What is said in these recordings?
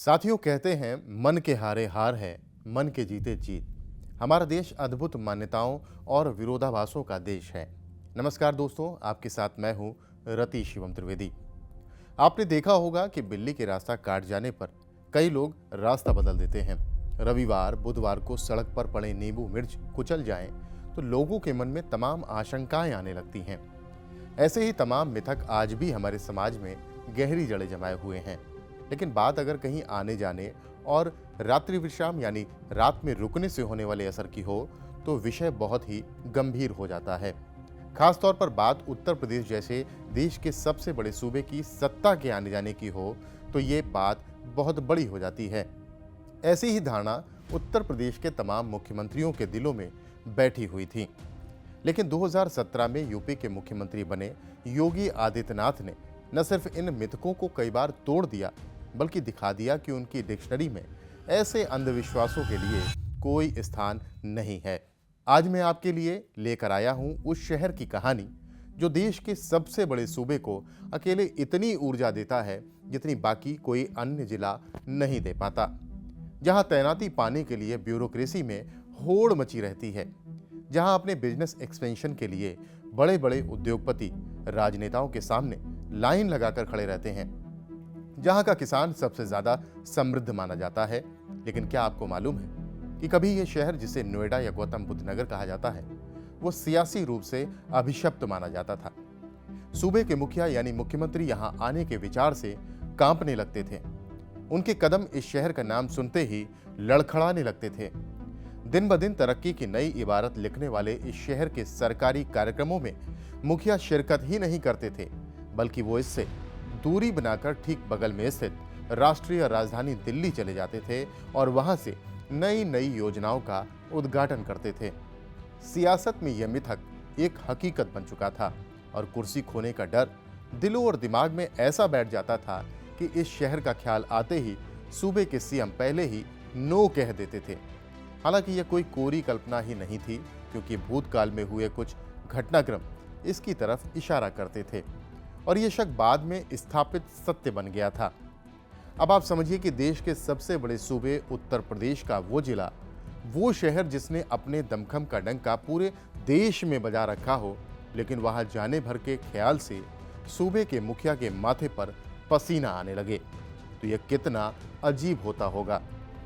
साथियों, कहते हैं मन के हारे हार है, मन के जीते जीत। हमारा देश अद्भुत मान्यताओं और विरोधाभासों का देश है। नमस्कार दोस्तों, आपके साथ मैं हूं रति शिवम त्रिवेदी। आपने देखा होगा कि बिल्ली के रास्ता काट जाने पर कई लोग रास्ता बदल देते हैं। रविवार बुधवार को सड़क पर पड़े नींबू मिर्च कुचल जाएं तो लोगों के मन में तमाम आशंकाएं आने लगती हैं। ऐसे ही तमाम मिथक आज भी हमारे समाज में गहरी जड़ें जमाए हुए हैं। लेकिन बात अगर कहीं आने जाने और रात्रि विश्राम यानी रात में रुकने से होने वाले असर की हो तो विषय बहुत ही गंभीर हो जाता है। खासतौर पर बात उत्तर प्रदेश जैसे देश के सबसे बड़े सूबे की सत्ता के आने जाने की हो तो ये बात बहुत बड़ी हो जाती है। ऐसी ही धारणा उत्तर प्रदेश के तमाम मुख्यमंत्रियों के दिलों में बैठी हुई थी। लेकिन 2017 में यूपी के मुख्यमंत्री बने योगी आदित्यनाथ ने न सिर्फ इन मिथकों को कई बार तोड़ दिया बल्कि दिखा दिया कि उनकी डिक्शनरी में ऐसे अंधविश्वासों के लिए कोई स्थान नहीं है। आज मैं आपके लिए लेकर आया हूं उस शहर की कहानी जो देश के सबसे बड़े सूबे को अकेले इतनी ऊर्जा देता है जितनी बाकी कोई अन्य जिला नहीं दे पाता। जहां तैनाती पाने के लिए ब्यूरोक्रेसी में होड़ मची रहती है, जहां अपने बिजनेस एक्सपेंशन के लिए बड़े बड़े उद्योगपति राजनेताओं के सामने लाइन लगाकर खड़े रहते हैं, जहां का किसान सबसे ज्यादा समृद्ध माना जाता है। लेकिन क्या आपको मालूम है कि कभी यह शहर जिसे नोएडा या गौतम बुद्ध नगर कहा जाता है वो सियासी रूप से अभिशप्त माना जाता था। सूबे के मुखिया यानी मुख्यमंत्री यहां आने के विचार से कांपने लगते थे। उनके कदम इस शहर का नाम सुनते ही लड़खड़ाने लगते थे। दिन ब दिन तरक्की की नई इबारत लिखने वाले इस शहर के सरकारी कार्यक्रमों में मुखिया शिरकत ही नहीं करते थे, बल्कि वो इससे दूरी बनाकर ठीक बगल में स्थित राष्ट्रीय राजधानी दिल्ली चले जाते थे और वहां से नई नई योजनाओं का उद्घाटन करते थे। सियासत में यह मिथक एक हकीकत बन चुका था और कुर्सी खोने का डर दिलों और दिमाग में ऐसा बैठ जाता था कि इस शहर का ख्याल आते ही सूबे के सीएम पहले ही नो कह देते थे। हालांकि यह कोई कोरी कल्पना ही नहीं थी, क्योंकि भूतकाल में हुए कुछ घटनाक्रम इसकी तरफ इशारा करते थे और यह शक बाद में स्थापित सत्य बन गया था। अब आप समझिए कि देश के सबसे बड़े सूबे उत्तर प्रदेश का वो जिला, वो शहर जिसने अपने दमखम का डंका पूरे देश में बजा रखा हो, लेकिन वहां जाने भर के ख्याल से सूबे के मुखिया के माथे पर पसीना आने लगे तो यह कितना अजीब होता होगा।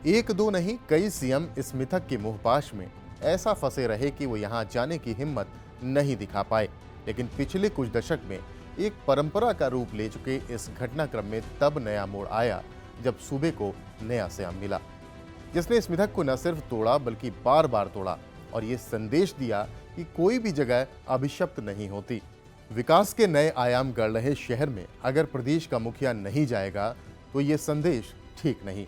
एक दो नहीं, कई सीएम इस मिथक के मुंहपाश में ऐसा फंसे रहे कि वो यहां जाने की हिम्मत नहीं दिखा पाए। लेकिन पिछले कुछ दशक में एक परंपरा का रूप ले चुके इस घटनाक्रम में तब नया मोड़ आया जब सूबे को नया सीएम मिला, जिसने इस मिथक को न सिर्फ तोड़ा बल्कि बार बार तोड़ा और ये संदेश दिया कि कोई भी जगह अभिशप्त नहीं होती। विकास के नए आयाम गढ़ रहे शहर में अगर प्रदेश का मुखिया नहीं जाएगा तो ये संदेश ठीक नहीं।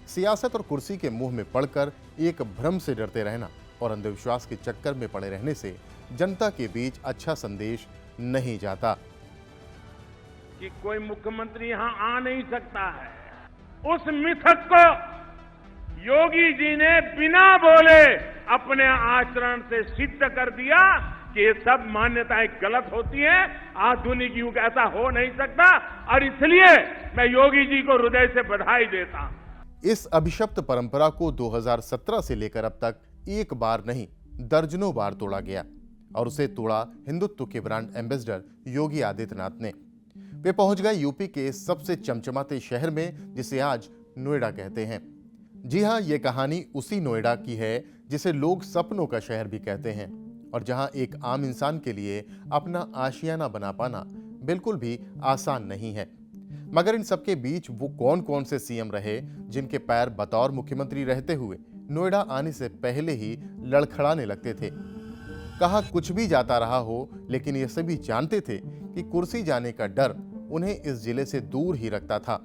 सियासत और कुर्सी के मुंह में पड़कर एक भ्रम से डरते रहना और अंधविश्वास के चक्कर में पड़े रहने से जनता के बीच अच्छा संदेश नहीं जाता। कि कोई मुख्यमंत्री यहां आ नहीं सकता है, उस मिथक को योगी जी ने बिना बोले अपने आचरण से सिद्ध कर दिया कि ये सब मान्यताएं गलत होती हैं। आधुनिक युग ऐसा हो नहीं सकता और इसलिए मैं योगी जी को हृदय से बधाई देता हूं। इस अभिशप्त परंपरा को 2017 से लेकर अब तक एक बार नहीं दर्जनों बार तोड़ा गया और उसे तोड़ा हिंदुत्व के ब्रांड एम्बेसडर योगी आदित्यनाथ ने। वे पहुंच गए यूपी के सबसे चमचमाते शहर में जिसे आज नोएडा कहते हैं। जी हां, ये कहानी उसी नोएडा की है जिसे लोग सपनों का शहर भी कहते हैं और जहां एक आम इंसान के लिए अपना आशियाना बना पाना बिल्कुल भी आसान नहीं है। मगर इन सबके बीच वो कौन कौन से सीएम रहे जिनके पैर बतौर मुख्यमंत्री रहते हुए नोएडा आने से पहले ही लड़खड़ाने लगते थे। कहा कुछ भी जाता रहा हो, लेकिन ये सभी जानते थे कि कुर्सी जाने का डर उन्हें इस जिले से दूर ही रखता था।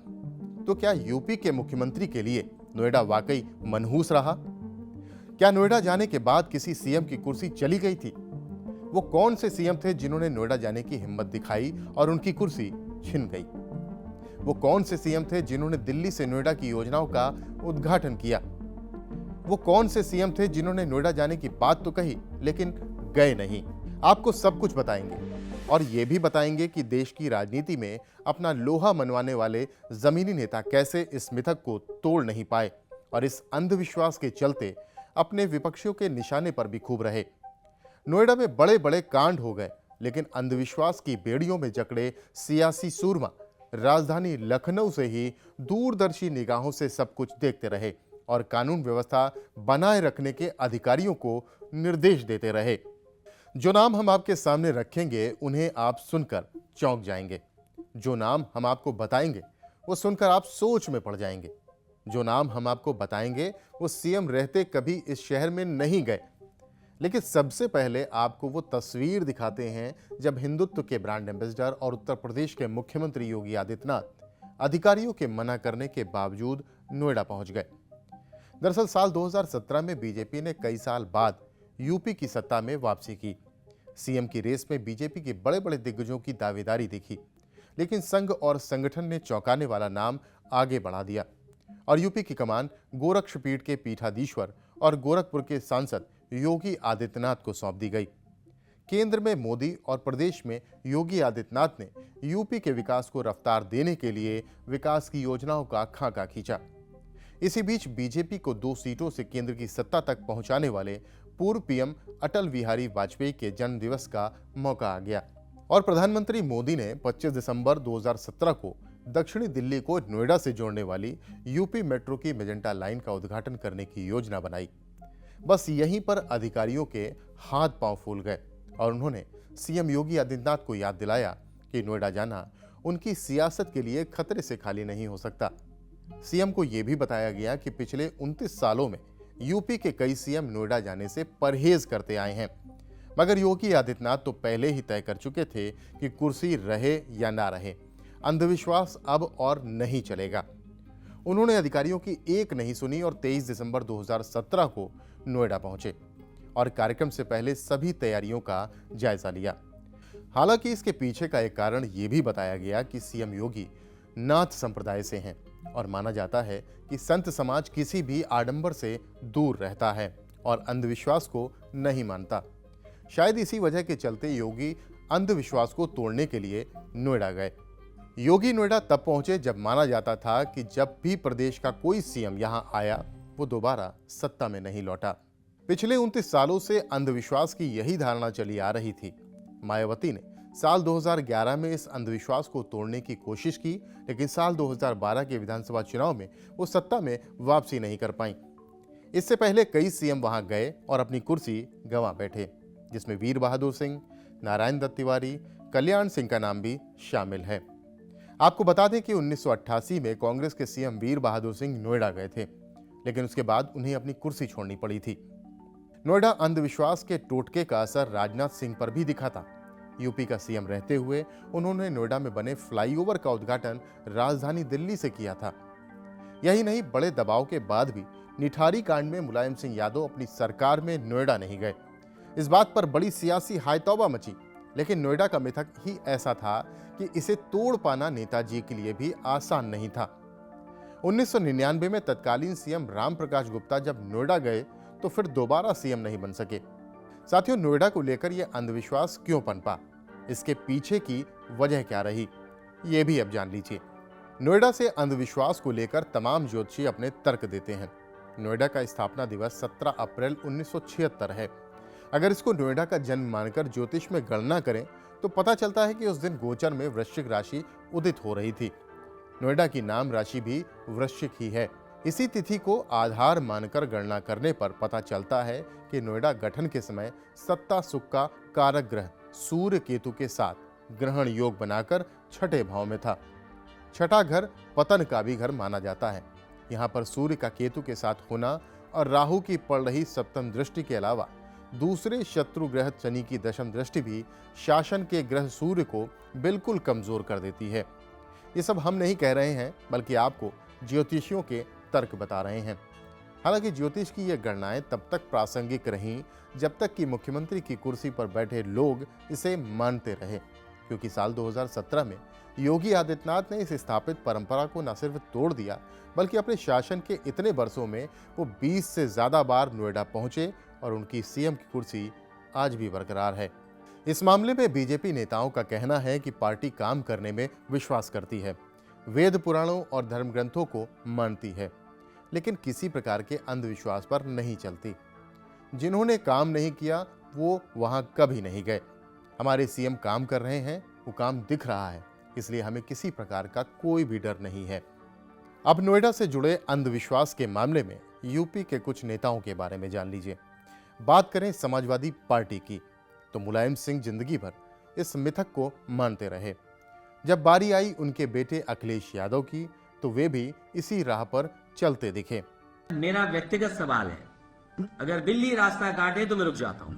तो क्या यूपी के मुख्यमंत्री के लिए नोएडा वाकई मनहूस रहा? क्या नोएडा जाने के बाद किसी सीएम की कुर्सी चली गई थी? वो कौन से सीएम थे जिन्होंने नोएडा जाने की हिम्मत दिखाई और उनकी कुर्सी छिन गई? वो कौन से सीएम थे जिन्होंने दिल्ली से नोएडा की योजनाओं का उद्घाटन किया? वो कौन से सीएम थे जिन्होंने नोएडा जाने की बात तो कही लेकिन गए नहीं? आपको सब कुछ बताएंगे। और ये भी बताएंगे कि देश की राजनीति में अपना लोहा मनवाने वाले जमीनी नेता कैसे इस मिथक को तोड़ नहीं पाए और इस अंधविश्वास के चलते अपने विपक्षियों के निशाने पर भी खूब रहे। नोएडा में बड़े बड़े कांड हो गए, लेकिन अंधविश्वास की बेड़ियों में जकड़े सियासी सूरमा राजधानी लखनऊ से ही दूरदर्शी निगाहों से सब कुछ देखते रहे और कानून व्यवस्था बनाए रखने के अधिकारियों को निर्देश देते रहे। जो नाम हम आपके सामने रखेंगे उन्हें आप सुनकर चौंक जाएंगे। जो नाम हम आपको बताएंगे वो सुनकर आप सोच में पड़ जाएंगे। जो नाम हम आपको बताएंगे वो सीएम रहते कभी इस शहर में नहीं गए। लेकिन सबसे पहले आपको वो तस्वीर दिखाते हैं जब हिंदुत्व के ब्रांड एम्बेसडर और उत्तर प्रदेश के मुख्यमंत्री योगी आदित्यनाथ अधिकारियों के मना करने के बावजूद नोएडा पहुंच गए। दरअसल साल 2017 में बीजेपी ने कई साल बाद यूपी की सत्ता में वापसी की। सीएम की रेस में बीजेपी के बड़े बड़े दिग्गजों की दावेदारी दिखी, लेकिन संघ और संगठन ने चौंकाने वाला नाम आगे बढ़ा दिया और यूपी की कमान गोरक्षपीठ के पीठाधीश्वर और गोरखपुर के सांसद योगी आदित्यनाथ को सौंप दी गई। केंद्र में मोदी और प्रदेश में योगी आदित्यनाथ ने यूपी के विकास को रफ्तार देने के लिए विकास की योजनाओं का खाका खींचा। इसी बीच बीजेपी को 2 सीटों से केंद्र की सत्ता तक पहुंचाने वाले पूर्व पीएम अटल बिहारी वाजपेयी के जन्मदिवस का मौका आ गया और प्रधानमंत्री मोदी ने 25 दिसंबर 2017 को दक्षिणी दिल्ली को नोएडा से जोड़ने वाली यूपी मेट्रो की मेजेंटा लाइन का उद्घाटन करने की योजना बनाई। बस यहीं पर अधिकारियों के हाथ पांव फूल गए और उन्होंने सीएम योगी आदित्यनाथ को याद दिलाया कि नोएडा जाना उनकी सियासत के लिए खतरे से खाली नहीं हो सकता। सीएम को यह भी बताया गया कि पिछले 29 सालों में यूपी के कई सीएम नोएडा जाने से परहेज करते आए हैं, मगर योगी आदित्यनाथ तो पहले ही तय कर चुके थे कि कुर्सी रहे या ना रहे, अंधविश्वास अब और नहीं चलेगा। उन्होंने अधिकारियों की एक नहीं सुनी और 23 दिसंबर 2017 को नोएडा पहुंचे और कार्यक्रम से पहले सभी तैयारियों का जायजा लिया। हालांकि इसके पीछे का एक कारण यह भी बताया गया कि सीएम योगी नाथ संप्रदाय से हैं और माना जाता है कि संत समाज किसी भी आडंबर से दूर रहता है और अंधविश्वास को नहीं मानता। शायद इसी वजह के चलते योगी अंधविश्वास को तोड़ने के लिए नोएडा गए। योगी नोएडा तब पहुंचे जब माना जाता था कि जब भी प्रदेश का कोई सीएम यहां आया वो दोबारा सत्ता में नहीं लौटा। पिछले 29 सालों से अंधविश्वास की यही धारणा चली आ रही थी। मायावती ने साल 2011 में इस अंधविश्वास को तोड़ने की कोशिश की, लेकिन साल 2012 के विधानसभा चुनाव में वो सत्ता में वापसी नहीं कर पाई। इससे पहले कई सीएम वहां गए और अपनी कुर्सी गंवा बैठे, जिसमें वीर बहादुर सिंह, नारायण दत्त तिवारी, कल्याण सिंह का नाम भी शामिल है। आपको बता दें कि 1988 में कांग्रेस के सीएम वीर बहादुर सिंह नोएडा गए थे, लेकिन उसके बाद उन्हें अपनी कुर्सी छोड़नी पड़ी थी। नोएडा अंधविश्वास के टोटके का असर राजनाथ सिंह पर भी दिखा था। यूपी का सीएम रहते हुए उन्होंने नोएडा में बने फ्लाईओवर का उद्घाटन राजधानी दिल्ली से किया था। यही नहीं, बड़े दबाव के बाद भी निठारी कांड में मुलायम सिंह यादव अपनी सरकार में नोएडा नहीं गए। इस बात पर बड़ी सियासी हायतौबा मची, लेकिन नोएडा का मिथक ही ऐसा था कि इसे तोड़ पाना नेताजी के लिए भी आसान नहीं था। 1999 में तत्कालीन सीएम राम प्रकाश गुप्ता जब नोएडा गए तो फिर दोबारा सीएम नहीं बन सके। साथियों, नोएडा को लेकर यह अंधविश्वास क्यों पनपा, इसके पीछे की वजह क्या रही, ये भी अब जान लीजिए। नोएडा से अंधविश्वास को लेकर तमाम ज्योतिषी अपने तर्क देते हैं। नोएडा का स्थापना दिवस 17 अप्रैल 1976 है। अगर इसको नोएडा का जन्म मानकर ज्योतिष में गणना करें तो पता चलता है कि उस दिन गोचर में वृश्चिक राशि उदित हो रही थी। नोएडा की नाम राशि भी वृश्चिक ही है। इसी तिथि को आधार मानकर गणना करने पर पता चलता है कि नोएडा गठन के समय सत्ता सुख का कारक ग्रह सूर्य केतु के साथ ग्रहण योग बनाकर छठे भाव में था। छठा घर पतन का भी घर माना जाता है। यहाँ पर सूर्य का केतु के साथ होना और राहु की पड़ रही सप्तम दृष्टि के अलावा दूसरे शत्रु ग्रह शनि की दशम दृष्टि भी शासन के ग्रह सूर्य को बिल्कुल कमजोर कर देती है। ये सब हम नहीं कह रहे हैं, बल्कि आपको ज्योतिषियों के तर्क बता रहे हैं। हालांकि ज्योतिष की ये गणनाएं तब तक प्रासंगिक रहीं जब तक कि मुख्यमंत्री की कुर्सी पर बैठे लोग इसे मानते रहे, क्योंकि साल 2017 में योगी आदित्यनाथ ने इस स्थापित परंपरा को न सिर्फ तोड़ दिया, बल्कि अपने शासन के इतने वर्षों में वो 20 से ज्यादा बार नोएडा पहुंचे और उनकी सीएम की कुर्सी आज भी बरकरार है। इस मामले में बीजेपी नेताओं का कहना है कि पार्टी काम करने में विश्वास करती है, वेद पुराणों और धर्म ग्रंथों को मानती है, लेकिन किसी प्रकार के अंधविश्वास पर नहीं चलती। जिन्होंने काम नहीं किया वो वहां कभी नहीं गए। हमारे सीएम काम कर रहे हैं, वो काम दिख रहा है, इसलिए हमें किसी प्रकार का कोई भी डर नहीं है। अब नोएडा से जुड़े अंधविश्वास के मामले में यूपी के कुछ नेताओं के बारे में जान लीजिए। बात करें समाजवादी पार्टी की, तो मुलायम सिंह जिंदगी भर इस मिथक को मानते रहे। जब बारी आई उनके बेटे अखिलेश यादव की, तो वे भी इसी राह पर चलते दिखे। मेरा व्यक्तिगत सवाल है, अगर बिल्ली रास्ता काटे तो मैं रुक जाता हूं।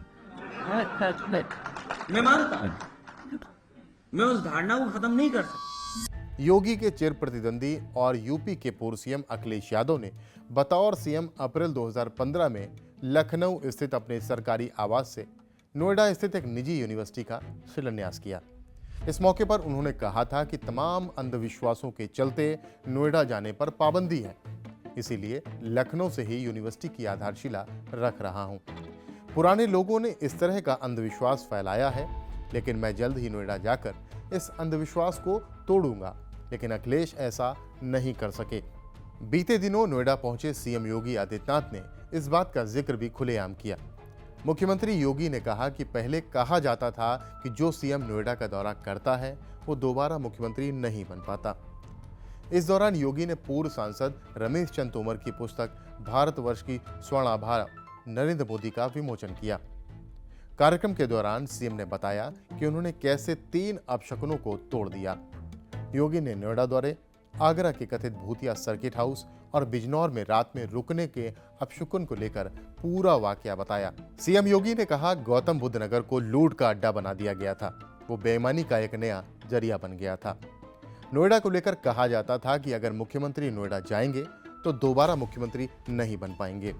मैं मानता हूं, मैं उस धारणा को खत्म नहीं कर सकता। योगी के चिर प्रतिद्वंदी और यूपी के पूर्व सीएम अखिलेश यादव ने बतौर सीएम अप्रैल 2015 में लखनऊ स्थित अपने सरकारी आवास से नोएडा स्थित एक निजी यूनिवर्सिटी का शिलान्यास किया। इस मौके पर उन्होंने कहा था कि तमाम अंधविश्वासों के चलते नोएडा जाने पर पाबंदी है, इसीलिए लखनऊ से ही यूनिवर्सिटी की आधारशिला रख रहा हूं। पुराने लोगों ने इस तरह का अंधविश्वास फैलाया है, लेकिन मैं जल्द ही नोएडा जाकर इस अंधविश्वास को तोड़ूंगा, लेकिन अखिलेश ऐसा नहीं कर सके। बीते दिनों नोएडा पहुंचे सीएम योगी आदित्यनाथ ने इस बात का जिक्र भी खुलेआम किया। मुख्यमंत्री योगी ने कहा कि पहले कहा जाता था कि जो सीएम नोएडा का दौरा करता है वो दोबारा मुख्यमंत्री नहीं बन पाता। इस दौरान योगी ने पूर्व सांसद रमेश चंद तोमर की पुस्तक भारतवर्ष की स्वर्णाभार नरेंद्र मोदी का विमोचन किया। कार्यक्रम के दौरान सीएम ने बताया कि उन्होंने कैसे 3 अपशकुनों को तोड़ दिया। योगी ने नोएडा दौरे, आगरा के कथित भूतिया सर्किट हाउस और बिजनौर में रात में रुकने के अपशकुन को लेकर पूरा वाकया बताया। सीएम योगी ने कहा, गौतम बुद्ध नगर को लूट का अड्डा बना दिया गया था, वो बेईमानी का एक नया जरिया बन गया था। नोएडा को लेकर कहा जाता था कि अगर मुख्यमंत्री नोएडा जाएंगे तो दोबारा मुख्यमंत्री नहीं बन पाएंगे।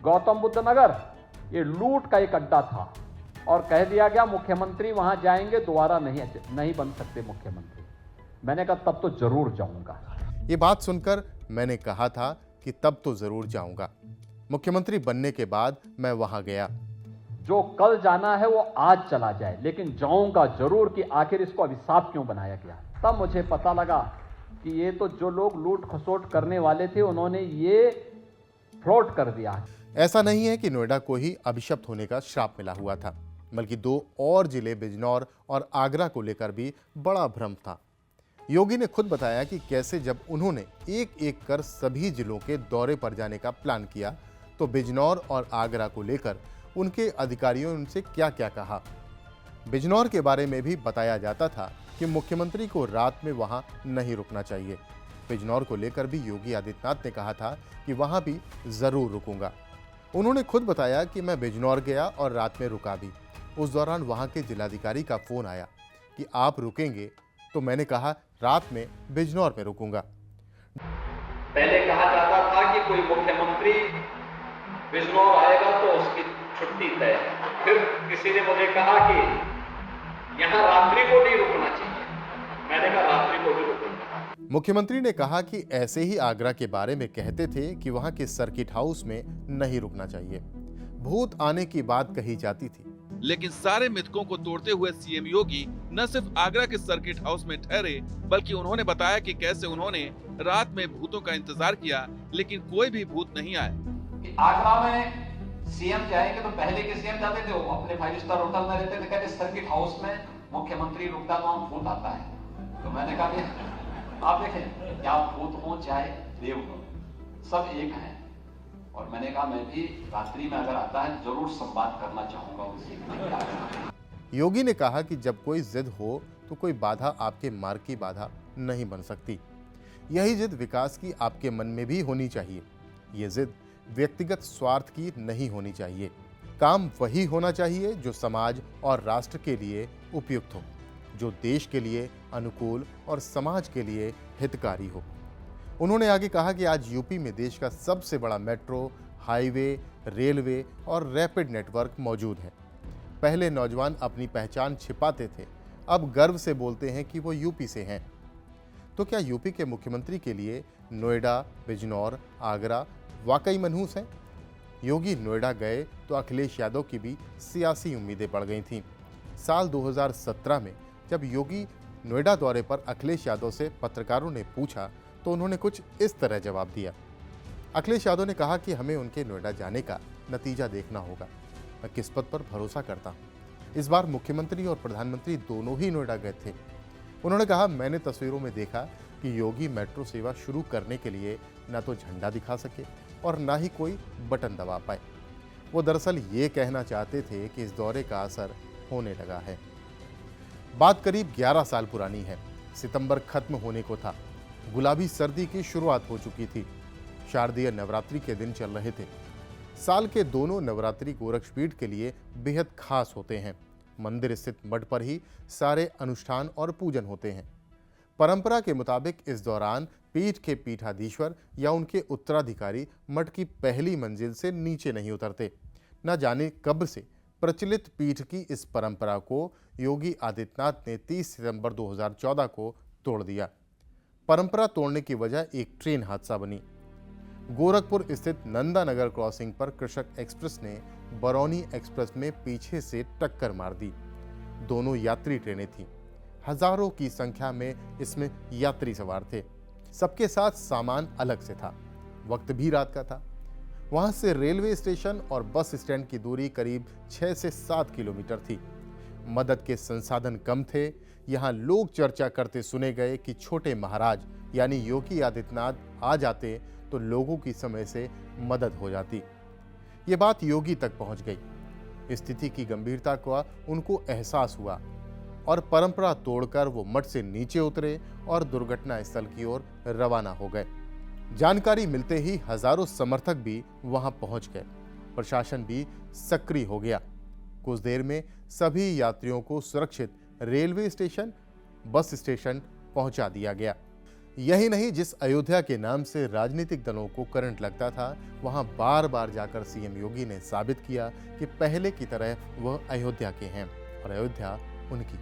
गौतम बुद्ध नगर ये लूट का एक अड्डा था और कह दिया गया मुख्यमंत्री वहां जाएंगे दोबारा नहीं बन सकते मुख्यमंत्री। मैंने कहा तब तो जरूर जाऊंगा। ये बात सुनकर मैंने कहा था कि तब तो जरूर जाऊंगा। मुख्यमंत्री बनने के बाद मैं वहां गया। जो कल जाना है वो आज चला जाए, लेकिन जाऊंगा जरूर कि आखिर इसको अभिशाप क्यों बनाया गया। तब मुझे पता लगा कि ये तो जो लोग लूट खसोट करने वाले थे उन्होंने ये फ्रॉड कर दिया। ऐसा नहीं है कि नोएडा को ही अभिशप्त होने का श्राप मिला हुआ था, बल्कि 2 और जिले बिजनौर और आगरा को लेकर भी बड़ा भ्रम था। योगी ने खुद बताया कि कैसे जब उन्होंने एक-एक कर सभी जिलों के दौरे पर जाने का प्लान किया तो बिजनौर और आगरा को लेकर उनके अधिकारियों ने उनसे क्या-क्या कहा। बिजनौर के बारे में भी बताया जाता था कि मुख्यमंत्री को रात में वहां नहीं रुकना चाहिए। बिजनौर को लेकर भी योगी आदित्यनाथ ने कहा था कि वहां भी जरूर रुकूंगा। उन्होंने खुद बताया कि मैं बिजनौर गया और रात में रुका भी। उस दौरान वहां के जिलाधिकारी का फोन आया कि आप रुकेंगे, तो मैंने कहा रात में बिजनौर में रुकूंगा। पहले कहा जाता था कि कोई मुख्यमंत्री बिजनौर आएगा तो उसकी छुट्टी तय है। फिर किसी ने मुझे कहा कि यहाँ रात्रि को नहीं रुकना चाहिए। मैंने कहा रात्रि को भी रुकूंगा। मुख्यमंत्री ने कहा कि ऐसे ही आगरा के बारे में कहते थे कि वहां के सर्किट हाउस में नहीं रुकना चाहिए। भूत आने की बात कही जाती थी, लेकिन सारे मिथकों को तोड़ते हुए सीएम योगी न सिर्फ आगरा के सर्किट हाउस में ठहरे, बल्कि उन्होंने बताया कि कैसे उन्होंने रात में भूतों का इंतजार किया, लेकिन कोई भी भूत नहीं आए। आगरा में सीएम जाएंगे तो पहले के सीएम जाते थे, वो अपने 5 स्टार होटल में रहते थे, कहते सर्किट हाउस में मुख्यमंत्री रुकता तो वहां भूत आता है। तो मैंने कहा कि आप देखें, क्या भूत हो चाहे देव हो, सब एक हैं। और मैंने कहा मैं भी रात्रि में अगर आता है जरूर संवाद करना चाहूंगा उनसे। योगी ने कहा कि जब कोई जिद हो तो कोई बाधा आपके मार्ग की बाधा नहीं बन सकती। यही जिद विकास की आपके मन में भी होनी चाहिए। ये जिद व्यक्तिगत स्वार्थ की नहीं होनी चाहिए। काम वही होना चाहिए जो समाज और राष्ट्र के लिए उपयुक्त हो, जो देश के लिए अनुकूल और समाज के लिए हितकारी हो। उन्होंने आगे कहा कि आज यूपी में देश का सबसे बड़ा मेट्रो, हाईवे, रेलवे और रैपिड नेटवर्क मौजूद है। पहले नौजवान अपनी पहचान छिपाते थे, अब गर्व से बोलते हैं कि वो यूपी से हैं। तो क्या यूपी के मुख्यमंत्री के लिए नोएडा, बिजनौर, आगरा वाकई मनहूस है? योगी नोएडा गए तो अखिलेश यादव की भी सियासी उम्मीदें बढ़ गई थीं। साल 2017 में जब योगी नोएडा दौरे पर अखिलेश यादव से पत्रकारों ने पूछा तो उन्होंने कुछ इस तरह जवाब दिया। अखिलेश यादव ने कहा कि हमें उनके नोएडा जाने का नतीजा देखना होगा। मैं किस्मत पर भरोसा करता हूँ। इस बार मुख्यमंत्री और प्रधानमंत्री दोनों ही नोएडा गए थे। उन्होंने कहा, मैंने तस्वीरों में देखा कि योगी मेट्रो सेवा शुरू करने के लिए न तो झंडा दिखा सके और न ही कोई बटन दबा पाए। वो दरअसल ये कहना चाहते थे कि इस दौरे का असर होने लगा है। बात करीब 11 साल पुरानी है। सितंबर खत्म होने को था। गुलाबी सर्दी की शुरुआत हो चुकी थी। शारदीय नवरात्रि के दिन चल रहे थे। साल के दोनों नवरात्रि गोरक्षपीठ के लिए बेहद खास होते हैं। मंदिर स्थित मठ पर ही सारे अनुष्ठान और पूजन होते हैं। परंपरा के मुताबिक इस दौरान पीठ के पीठाधीश्वर या उनके उत्तराधिकारी मठ की पहली मंजिल से नीचे नहीं उतरते। न जाने कब से प्रचलित पीठ की इस परंपरा को योगी आदित्यनाथ ने 30 सितंबर 2014 को तोड़ दिया। परंपरा तोड़ने की वजह एक ट्रेन हादसा बनी। गोरखपुर स्थित नंदा नगर क्रॉसिंग पर कृषक एक्सप्रेस ने बरौनी एक्सप्रेस में पीछे से टक्कर मार दी। दोनों यात्री ट्रेनें थीं। हजारों की संख्या में इसमें यात्री सवार थे। सबके साथ सामान अलग से था। वक्त भी रात का था। वहां से रेलवे स्टेशन और बस स्टैंड की दूरी करीब 6 से 7 किलोमीटर थी। मदद के संसाधन कम थे। यहां लोग चर्चा करते सुने गए कि छोटे महाराज यानी योगी आदित्यनाथ आ जाते तो लोगों की समय से मदद हो जाती। ये बात योगी तक पहुंच गई। स्थिति की गंभीरता का उनको एहसास हुआ और परंपरा तोड़कर वो मठ से नीचे उतरे और दुर्घटना स्थल की ओर रवाना हो गए। जानकारी मिलते ही हजारों समर्थक भी वहां पहुंच गए। प्रशासन भी सक्रिय हो गया। कुछ देर में सभी यात्रियों को सुरक्षित रेलवे स्टेशन, बस स्टेशन पहुंचा दिया गया। यही नहीं, जिस अयोध्या के नाम से राजनीतिक दलों को करंट लगता था, वहां बार बार जाकर सीएम योगी ने साबित किया कि पहले की तरह वह अयोध्या के हैं और अयोध्या उनकी।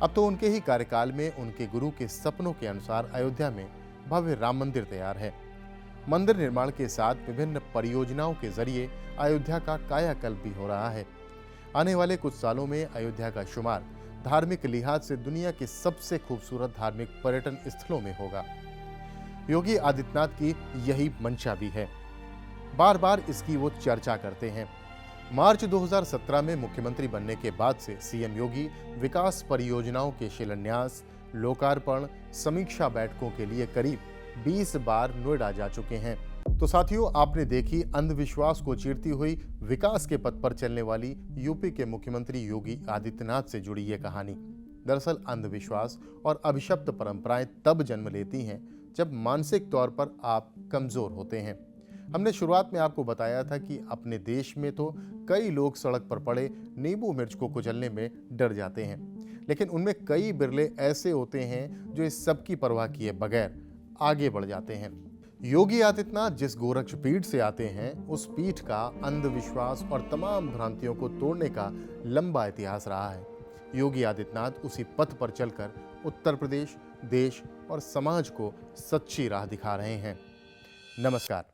अब तो उनके ही कार्यकाल में उनके गुरु के सपनों के अनुसार अयोध्या में भव्य राम मंदिर तैयार है। मंदिर निर्माण के साथ विभिन्न परियोजनाओं के जरिए अयोध्या का कायाकल्प भी हो रहा है। आने वाले कुछ सालों में अयोध्या का शुमार धार्मिक लिहाज से दुनिया के सबसे खूबसूरत धार्मिक पर्यटन स्थलों में होगा। योगी आदित्यनाथ की यही मंशा भी है। बार बार इसकी वो चर्चा करते हैं। मार्च 2017 में मुख्यमंत्री बनने के बाद से सीएम योगी विकास परियोजनाओं के शिलान्यास, लोकार्पण, समीक्षा बैठकों के लिए करीब 20 बार नोएडा जा चुके हैं। तो साथियों, आपने देखी अंधविश्वास को चीरती हुई विकास के पथ पर चलने वाली यूपी के मुख्यमंत्री योगी आदित्यनाथ से जुड़ी ये कहानी। दरअसल अंधविश्वास और अभिशप्त परंपराएं तब जन्म लेती हैं जब मानसिक तौर पर आप कमजोर होते हैं। हमने शुरुआत में आपको बताया था कि अपने देश में तो कई लोग सड़क पर पड़े नींबू मिर्च को कुचलने में डर जाते हैं, लेकिन उनमें कई बिरले ऐसे होते हैं जो इस सब की परवाह किए बगैर आगे बढ़ जाते हैं। योगी आदित्यनाथ जिस गोरक्ष पीठ से आते हैं, उस पीठ का अंधविश्वास और तमाम भ्रांतियों को तोड़ने का लंबा इतिहास रहा है। योगी आदित्यनाथ उसी पथ पर चलकर उत्तर प्रदेश, देश और समाज को सच्ची राह दिखा रहे हैं। नमस्कार।